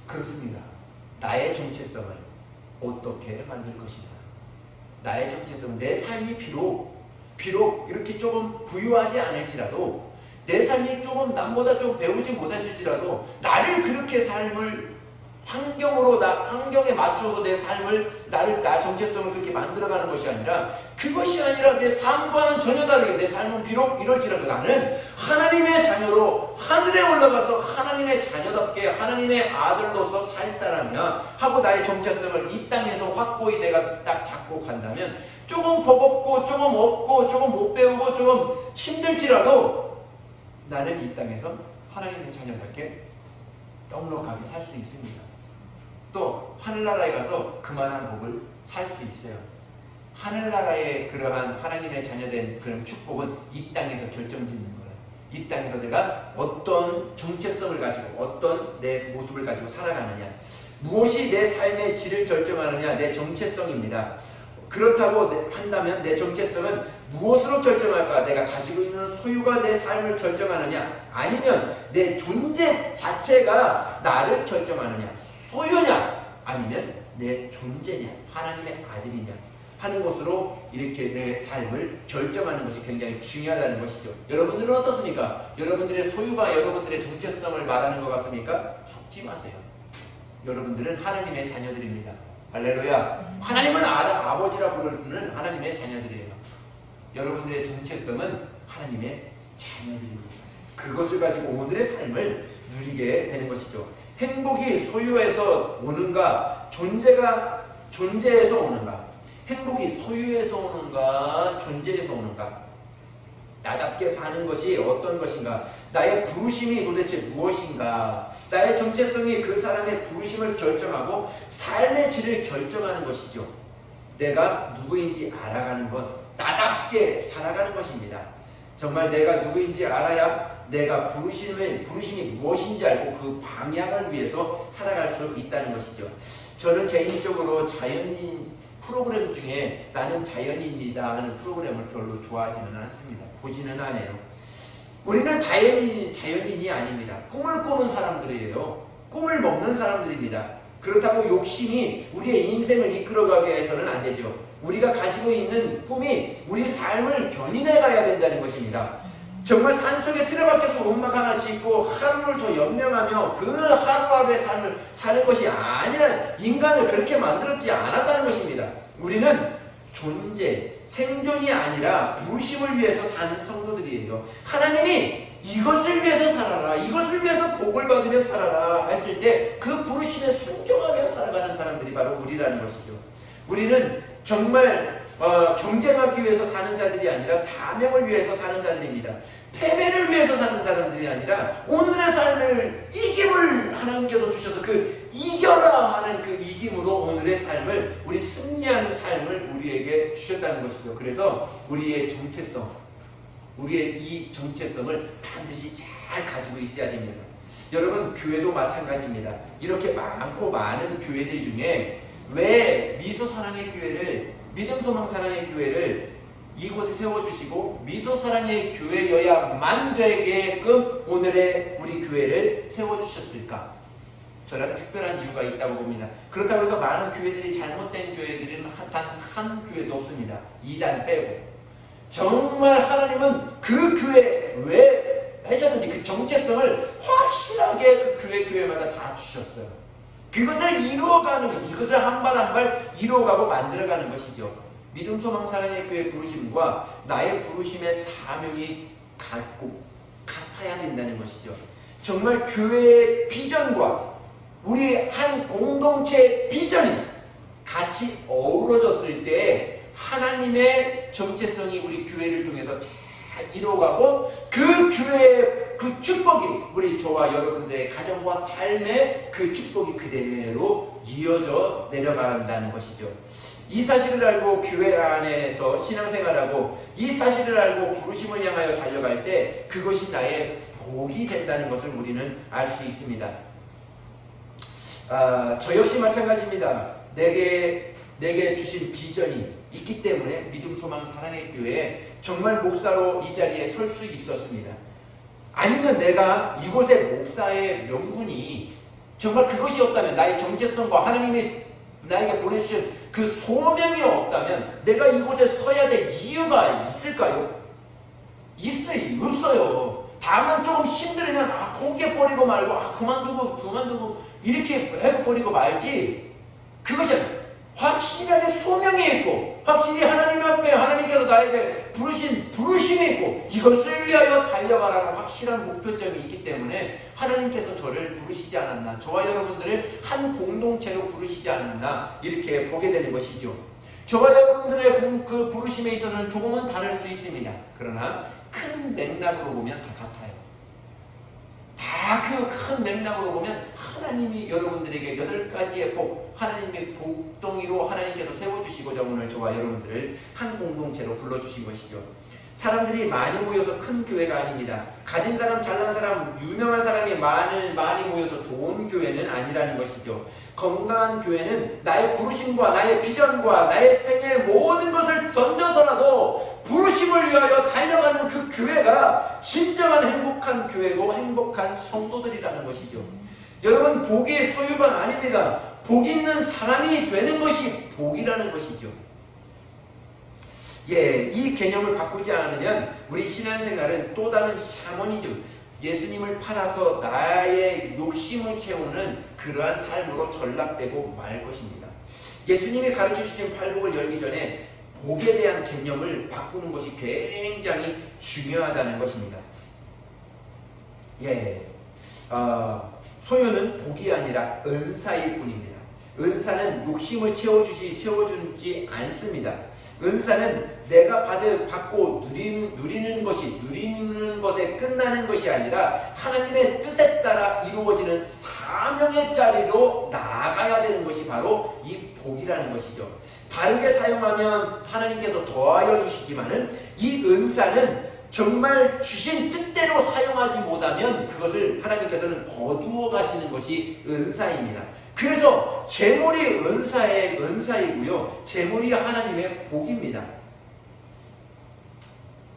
그렇습니다. 나의 정체성을 어떻게 만들 것이냐. 나의 정체성, 내 삶이 비록 이렇게 조금 부유하지 않을지라도, 내 삶이 조금 남보다 좀 배우지 못했을지라도, 나를 그렇게 삶을 환경에 맞추어서 내 삶을, 나 정체성을 그렇게 만들어가는 것이 아니라, 그것이 아니라 내 삶과는 전혀 다르게, 내 삶은 비록 이럴지라도 나는 하나님의 자녀로 하늘에 올라가서 하나님의 자녀답게 하나님의 아들로서 살 사람이야 하고 나의 정체성을 이 땅에서 확고히 내가 딱 잡고 간다면, 조금 버겁고 조금 없고 조금 못 배우고 조금 힘들지라도 나는 이 땅에서 하나님의 자녀답게 넉넉하게 살 수 있습니다. 또 하늘나라에 가서 그만한 복을 살 수 있어요. 하늘나라의 그러한 하나님의 자녀된 그런 축복은 이 땅에서 결정짓는 거예요. 이 땅에서 내가 어떤 정체성을 가지고 어떤 내 모습을 가지고 살아가느냐, 무엇이 내 삶의 질을 결정하느냐, 내 정체성입니다. 그렇다고 한다면 내 정체성은 무엇으로 결정할까? 내가 가지고 있는 소유가 내 삶을 결정하느냐, 아니면 내 존재 자체가 나를 결정하느냐, 소유냐 아니면 내 존재냐, 하나님의 아들이냐 하는 것으로 이렇게 내 삶을 결정하는 것이 굉장히 중요하다는 것이죠. 여러분들은 어떻습니까? 여러분들의 소유가 여러분들의 정체성을 말하는 것 같습니까? 속지 마세요. 여러분들은 하나님의 자녀들입니다. 할렐루야. 하나님은 아버지라 부르는 하나님의 자녀들이에요. 여러분들의 정체성은 하나님의 자녀들입니다. 그것을 가지고 오늘의 삶을 누리게 되는 것이죠. 행복이 소유에서 오는가, 존재에서 오는가? 행복이 소유에서 오는가, 존재에서 오는가? 나답게 사는 것이 어떤 것인가? 나의 부르심이 도대체 무엇인가? 나의 정체성이 그 사람의 부르심을 결정하고 삶의 질을 결정하는 것이죠. 내가 누구인지 알아가는 것, 나답게 살아가는 것입니다. 정말 내가 누구인지 알아야 내가 부르심이 무엇인지 알고 그 방향을 위해서 살아갈 수 있다는 것이죠. 저는 개인적으로 자연인 프로그램 중에 나는 자연인이다 하는 프로그램을 별로 좋아하지는 않습니다. 보지는 않아요. 우리는 자연인이 아닙니다. 꿈을 꾸는 사람들이에요. 꿈을 먹는 사람들입니다. 그렇다고 욕심이 우리의 인생을 이끌어가게 해서는 안 되죠. 우리가 가지고 있는 꿈이 우리 삶을 견인해 가야 된다는 것입니다. 정말 산속에 틀에박혀서 원막 하나 짓고 하루를 더 연명하며 그 하루하루의 삶을 사는 것이 아니라, 인간을 그렇게 만들었지 않았다는 것입니다. 우리는 생존이 아니라 부르심을 위해서 사는 성도들이에요. 하나님이 이것을 위해서 살아라, 이것을 위해서 복을 받으며 살아라 했을 때 그 부르심에 순종하며 살아가는 사람들이 바로 우리라는 것이죠. 우리는 정말 경쟁하기 위해서 사는 자들이 아니라 사명을 위해서 사는 자들입니다. 패배를 위해서 사는 사람들이 아니라 오늘의 삶을 이김을 하나님께서 주셔서 그 이겨라 하는 그 이김으로 오늘의 삶을, 우리 승리하는 삶을 우리에게 주셨다는 것이죠. 그래서 우리의 이 정체성을 반드시 잘 가지고 있어야 됩니다. 여러분, 교회도 마찬가지입니다. 이렇게 많은 교회들 중에 왜 미소사랑의 교회를, 믿음소망사랑의 교회를 이곳에 세워주시고 미소사랑의 교회여야만 되게끔 오늘의 우리 교회를 세워주셨을까? 저는 특별한 이유가 있다고 봅니다. 그렇다고 해서 많은 교회들이 잘못된 교회들은 단 한 교회도 없습니다. 2단 빼고. 정말 하나님은 그 교회 왜 하셨는지 그 정체성을 확실하게 그 교회마다 다 주셨어요. 그것을 이루어가는, 이것을 한 발 한 발 이루어가고 만들어가는 것이죠. 믿음, 소망, 사랑의 교회 부르심과 나의 부르심의 사명이 같아야 된다는 것이죠. 정말 교회의 비전과 우리 한 공동체의 비전이 같이 어우러졌을 때 하나님의 정체성이 우리 교회를 통해서 잘 이루어가고 그 교회의 그 축복이 우리 저와 여러분들의 가정과 삶의 그 축복이 그대로 이어져 내려간다는 것이죠. 이 사실을 알고 교회 안에서 신앙생활하고 이 사실을 알고 부르심을 향하여 달려갈 때 그것이 나의 복이 된다는 것을 우리는 알 수 있습니다. 저 역시 마찬가지입니다. 내게 주신 비전이 있기 때문에 믿음, 소망, 사랑의 교회에 정말 목사로 이 자리에 설 수 있었습니다. 아니면 내가 이곳의 목사의 명분이 정말 그것이 없다면, 나의 정체성과 하나님이 나에게 보내주신 그 소명이 없다면 내가 이곳에 서야 될 이유가 있을까요? 없어요. 다만 조금 힘들으면 포기해버리고 말고 그만두고 이렇게 해버리고 말지, 그것이 확실하게 소명이 있고 확실히 하나님 앞에 하나님께서 나에게 부르신 부르심이 있고 이것을 위하여 달려가라는 확실한 목표점이 있기 때문에 하나님께서 저를 부르시지 않았나, 저와 여러분들을 한 공동체로 부르시지 않았나 이렇게 보게 되는 것이죠. 저와 여러분들의 그 부르심에 있어서는 조금은 다를 수 있습니다. 그러나 큰 맥락으로 보면 다 같아요. 다 그 큰 맥락으로 보면 하나님이 여러분들에게 8가지의 복, 하나님의 복덩이로 하나님께서 세워주시고자 오늘 저와 여러분들을 한 공동체로 불러주신 것이죠. 사람들이 많이 모여서 큰 교회가 아닙니다. 가진 사람, 잘난 사람, 유명한 사람이 많이 모여서 좋은 교회는 아니라는 것이죠. 건강한 교회는 나의 부르심과 나의 비전과 나의 생애의 모든 것을 던져서라도 부르심을 위하여 달려가는 그 교회가 진정한 행복한 교회고 행복한 성도들이라는 것이죠. 여러분, 복의 소유가 아닙니다. 복 있는 사람이 되는 것이 복이라는 것이죠. 이 개념을 바꾸지 않으면 우리 신앙생활은 또 다른 샤머니즘, 예수님을 팔아서 나의 욕심을 채우는 그러한 삶으로 전락되고 말 것입니다. 예수님이 가르쳐 주신 팔복을 열기 전에 복에 대한 개념을 바꾸는 것이 굉장히 중요하다는 것입니다. 소유는 복이 아니라 은사일 뿐입니다. 은사는 욕심을 채워주지 않습니다. 은사는 내가 받고 누리는 것에 끝나는 것이 아니라 하나님의 뜻에 따라 이루어지는 사명의 자리로 나아가야 되는 것이 바로 이 복이라는 것이죠. 바르게 사용하면 하나님께서 더하여 주시지만은 이 은사는 정말 주신 뜻대로 사용하지 못하면 그것을 하나님께서는 거두어 가시는 것이 은사입니다. 그래서 재물이 은사이고요. 재물이 하나님의 복입니다.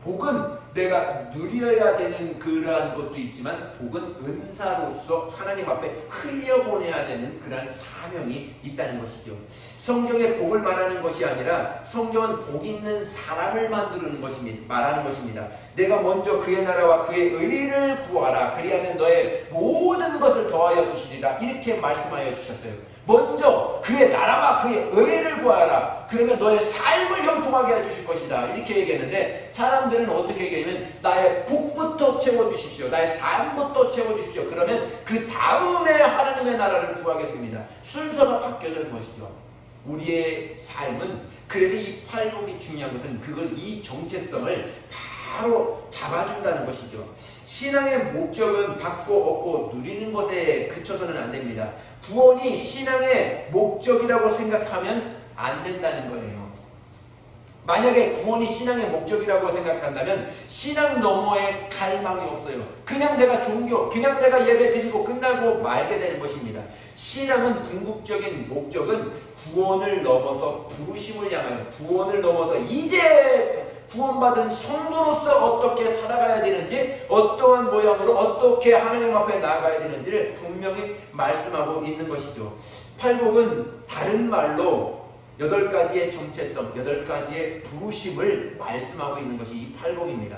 복은 내가 누려야 되는 그러한 것도 있지만 복은 은사로서 하나님 앞에 흘려보내야 되는 그러한 사명이 있다는 것이죠. 성경의 복을 말하는 것이 아니라 성경은 복 있는 사람을 말하는 것입니다. 내가 먼저 그의 나라와 그의 의를 구하라. 그리하면 너의 모든 것을 더하여 주시리라. 이렇게 말씀하여 주셨어요. 먼저 그의 나라와 그의 의를 구하라. 그러면 너의 삶을 형통하게 해주실 것이다. 이렇게 얘기했는데 사람들은 어떻게 얘기하면 나의 복부터 채워주십시오. 나의 삶부터 채워주십시오. 그러면 그 다음에 하나님의 나라를 구하겠습니다. 순서가 바뀌어진 것이죠. 우리의 삶은, 그래서 이 팔복이 중요한 것은 이 정체성을 바로 잡아준다는 것이죠. 신앙의 목적은 받고 얻고 누리는 것에 그쳐서는 안 됩니다. 구원이 신앙의 목적이라고 생각하면 안 된다는 거예요. 만약에 구원이 신앙의 목적이라고 생각한다면 신앙 너머에 갈망이 없어요. 그냥 내가 그냥 내가 예배 드리고 끝나고 말게 되는 것입니다. 신앙은 궁극적인 목적은 구원을 넘어서 부르심을 향하여, 구원을 넘어서 이제 구원받은 성도로서 어떻게 살아가야 되는지, 어떠한 모양으로 어떻게 하나님 앞에 나아가야 되는지를 분명히 말씀하고 있는 것이죠. 팔복은 다른 말로 8가지의 정체성, 8가지의 부르심을 말씀하고 있는 것이 이 팔복입니다.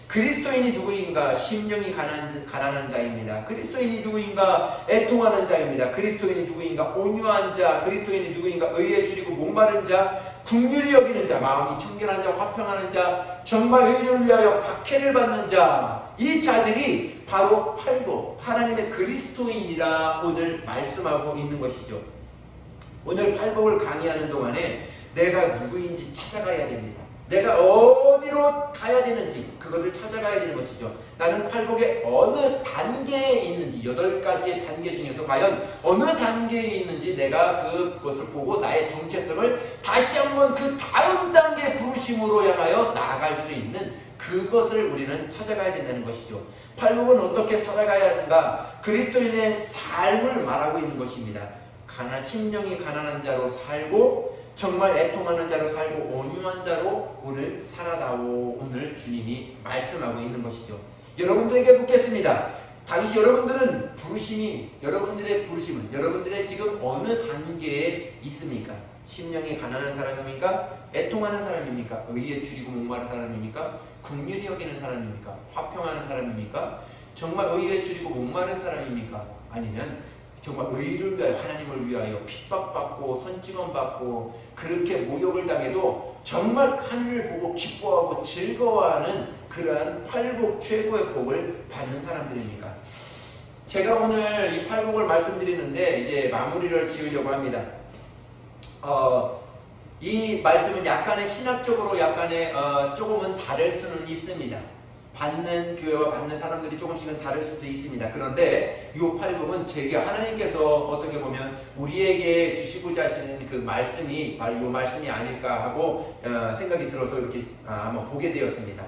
그리스도인이 누구인가? 심령이 가난한 자입니다. 그리스도인이 누구인가? 애통하는 자입니다. 그리스도인이 누구인가? 온유한 자. 그리스도인이 누구인가? 의에 줄이고 목마른 자. 긍휼히 여기는 자. 마음이 청결한 자. 화평하는 자. 정말 의를 위하여 박해를 받는 자. 이 자들이 바로 팔복, 하나님의 그리스도인이라 오늘 말씀하고 있는 것이죠. 오늘 팔복을 강의하는 동안에 내가 누구인지 찾아가야 됩니다. 내가 어디로 가야 되는지 그것을 찾아가야 되는 것이죠. 나는 팔복의 어느 단계에 있는지, 8가지의 단계 중에서 과연 어느 단계에 있는지 내가 그것을 보고 나의 정체성을 다시 한번 그 다음 단계의 부르심으로 향하여 나아갈 수 있는 그것을 우리는 찾아가야 된다는 것이죠. 팔복은 어떻게 살아가야 하는가? 그리스도인의 삶을 말하고 있는 것입니다. 심령이 가난한 자로 살고 정말 애통하는 자로 살고 온유한 자로 오늘 살아다오. 오늘 주님이 말씀하고 있는 것이죠. 여러분들에게 묻겠습니다. 당시 여러분들은 여러분들의 부르심은 여러분들의 지금 어느 단계에 있습니까? 심령이 가난한 사람입니까? 애통하는 사람입니까? 의에 줄이고 목마른 사람입니까? 긍휼히 여기는 사람입니까? 화평하는 사람입니까? 정말 의에 줄이고 목마른 사람입니까? 아니면 정말 의를 위하여 하나님을 위하여 핍박받고 손찌검받고 그렇게 모욕을 당해도 정말 하늘을 보고 기뻐하고 즐거워하는 그러한 팔복 최고의 복을 받는 사람들입니까? 제가 오늘 이 팔복을 말씀드리는데 이제 마무리를 지으려고 합니다. 이 말씀은 약간의 신학적으로 약간의 조금은 다를 수는 있습니다. 받는 교회와 받는 사람들이 조금씩은 다를 수도 있습니다. 그런데 이 팔복은 제게 하나님께서 어떻게 보면 우리에게 주시고자 하시는 그 말씀이 바로 이 말씀이 아닐까 하고 생각이 들어서 이렇게 한번 보게 되었습니다.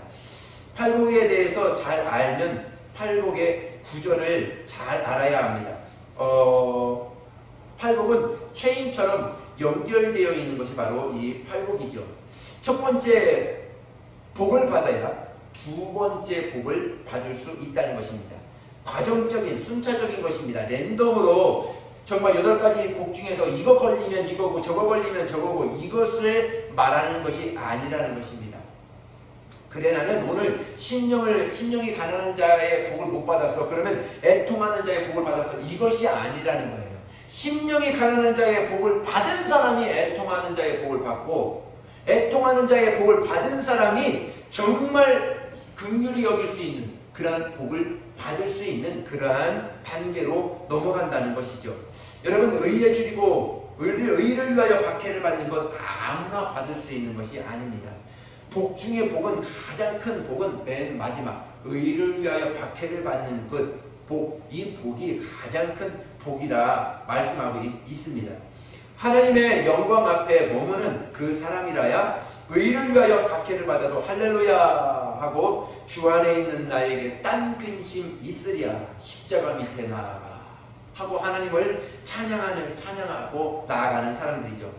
팔복에 대해서 잘 알면 팔복의 구절을 잘 알아야 합니다. 팔복은 체인처럼 연결되어 있는 것이 바로 이 팔복이죠. 첫 번째 복을 받아야 두 번째 복을 받을 수 있다는 것입니다. 과정적인 순차적인 것입니다. 랜덤으로 정말 8가지 복 중에서 이거 걸리면 이거고 저거 걸리면 저거고 이것을 말하는 것이 아니라는 것입니다. 그래 나는 오늘 심령이 가난한 자의 복을 못 받았어. 그러면 애통하는 자의 복을 받았어. 이것이 아니라는 거예요. 심령이 가난한 자의 복을 받은 사람이 애통하는 자의 복을 받고 애통하는 자의 복을 받은 사람이 정말 긍휼히 여길 수 있는 그러한 복을 받을 수 있는 그러한 단계로 넘어간다는 것이죠. 여러분 의에 줄이고 의를 위하여 박해를 받는 것 아무나 받을 수 있는 것이 아닙니다. 복 중에 복은 가장 큰 복은 맨 마지막 의를 위하여 박해를 받는 것 이 복이 가장 큰 복이라 말씀하고 있습니다. 하나님의 영광 앞에 머무는 그 사람이라야 의를 위하여 박해를 받아도 할렐루야 하고 주 안에 있는 나에게 딴 근심 있으랴 십자가 밑에 나아가 하고 하나님을 찬양하고 나아가는 사람들이죠.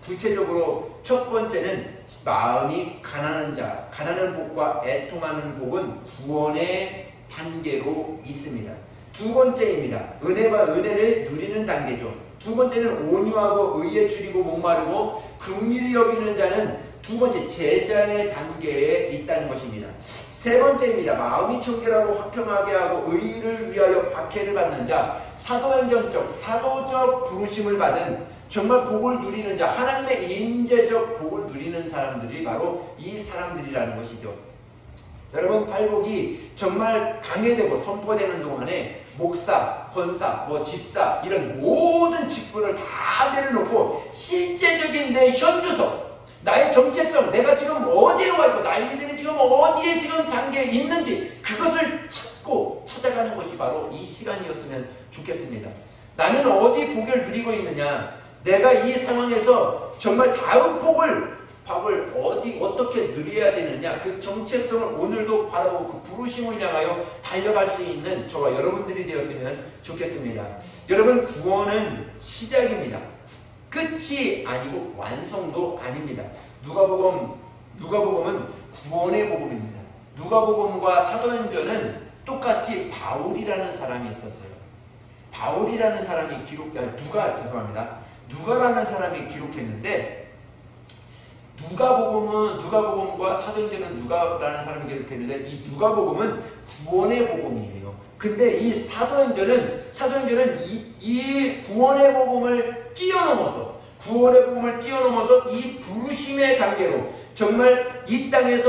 구체적으로 첫 번째는 마음이 가난한 복과 애통하는 복은 구원의 단계로 있습니다. 두 번째입니다. 은혜와 은혜를 누리는 단계죠. 두 번째는 온유하고 의에 줄이고 목마르고 긍휼히 여기는 자는 두 번째 제자의 단계에 있다는 것입니다. 세 번째입니다. 마음이 청결하고 화평하게 하고 의를 위하여 박해를 받는 자, 사도적 부르심을 받은 정말 복을 누리는 자, 하나님의 인재적 복을 누리는 사람들이 바로 이 사람들이라는 것이죠. 여러분 팔복이 정말 강해되고 선포되는 동안에 목사, 권사, 집사 이런 모든 직분을 다 내려놓고 실제적인 내 현주소, 나의 정체성, 내가 지금 어디에 와 있고 나의 믿음이 지금 어디에 지금 단계에 있는지 그것을 찾아가는 것이 바로 이 시간이었으면 좋겠습니다. 나는 어디 복을 누리고 있느냐, 내가 이 상황에서 정말 다음 복을 어떻게 누려야 되느냐, 그 정체성을 오늘도 바라보고 그 부르심을 향하여 달려갈 수 있는 저와 여러분들이 되었으면 좋겠습니다. 여러분 구원은 시작입니다. 끝이 아니고 완성도 아닙니다. 누가복음은 구원의 복음입니다. 누가복음과 사도행전은 똑같이 바울이라는 사람이 있었어요. 바울이라는 사람이 누가라는 사람이 기록했는데 누가복음과 사도행전은 누가라는 사람이 기록했는데 이 누가복음은 구원의 복음이에요. 근데 이 사도행전은 이 구원의 복음을 뛰어넘어서 이 부르심의 단계로 정말 이 땅의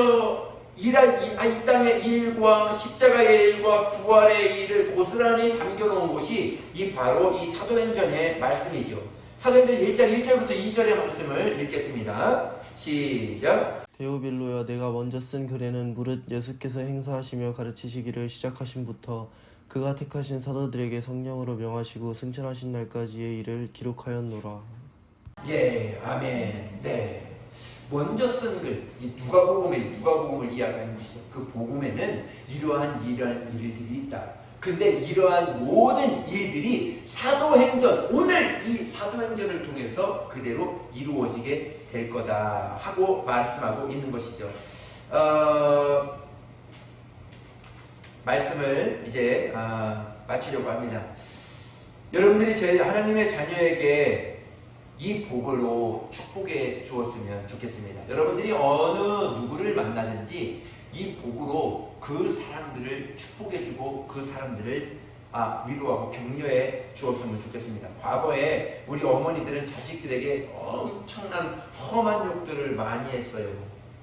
일과 십자가의 일과 부활의 일을 고스란히 담겨놓은 것이 바로 이 사도행전의 말씀이죠. 사도행전 1장 1절부터 2절의 말씀을 읽겠습니다. 시작. 데오빌로야, 내가 먼저 쓴 글에는 무릇 예수께서 행사하시며 가르치시기를 시작하신부터 그가 택하신 사도들에게 성령으로 명하시고 승천하신 날까지의 일을 기록하였노라. 예, 아멘. 네. 먼저 쓴 글, 이 누가복음을 이야기하는 것이죠. 그 복음에는 이러한 일들이 있다. 근데 이러한 모든 일들이 사도행전, 오늘 이 사도행전을 통해서 그대로 이루어지게 될 거다 하고 말씀하고 있는 것이죠. 말씀을 이제 마치려고 합니다. 여러분들이 제 하나님의 자녀에게 이 복으로 축복해 주었으면 좋겠습니다. 여러분들이 어느 누구를 만나든지 이 복으로 그 사람들을 축복해 주고 그 사람들을 위로하고 격려해 주었으면 좋겠습니다. 과거에 우리 어머니들은 자식들에게 엄청난 험한 욕들을 많이 했어요.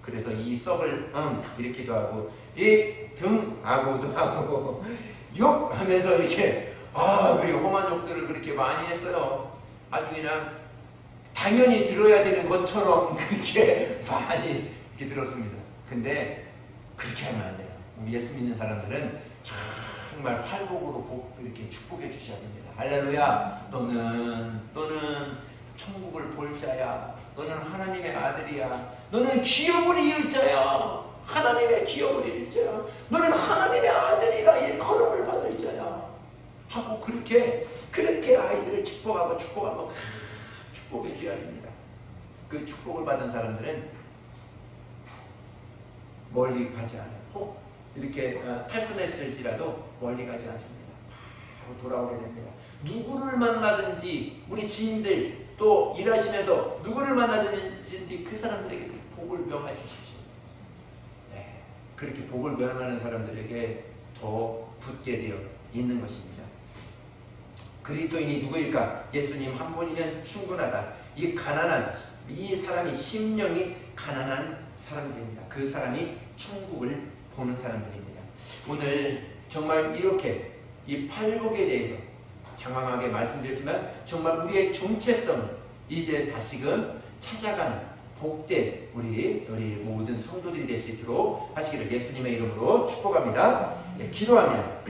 그래서 이 썩을 이렇게도 하고 이 등하고도 하고 욕하면서 이렇게 그리고 험한 욕들을 그렇게 많이 했어요. 아주 그냥 당연히 들어야 되는 것처럼 그렇게 많이 이렇게 들었습니다. 근데 그렇게 하면 안 돼요. 예수 믿는 사람들은 정말 팔복으로 이렇게 축복해 주셔야 됩니다. 할렐루야. 너는 천국을 볼 자야. 너는 하나님의 아들이야. 너는 기업을 이을 자야. 하나님의 기업을 이을 자야. 너는 하나님의 아들이라 일컬음을 받을 자야. 하고 그렇게 아이들을 축복하고 축복해 줘야 됩니다. 그 축복을 받은 사람들은 멀리 가지 않아요. 혹 이렇게 탈선했을지라도 멀리 가지 않습니다. 바로 돌아오게 됩니다. 누구를 만나든지 우리 지인들 또 일하시면서 누구를 만나든지 그 사람들에게 복을 명하여 주십시오. 네, 그렇게 복을 명하는 사람들에게 더 붙게 되어 있는 것입니다. 그리스도인이 누구일까? 예수님 한 분이면 충분하다. 이 사람이 심령이 가난한 사람들입니다. 그 사람이 천국을 보는 사람들입니다. 오늘 정말 이렇게 이 팔복에 대해서 장황하게 말씀드렸지만 정말 우리의 정체성을 이제 다시금 찾아가는 복된 우리 모든 성도들이 될 수 있도록 하시기를 예수님의 이름으로 축복합니다. 네, 기도합니다.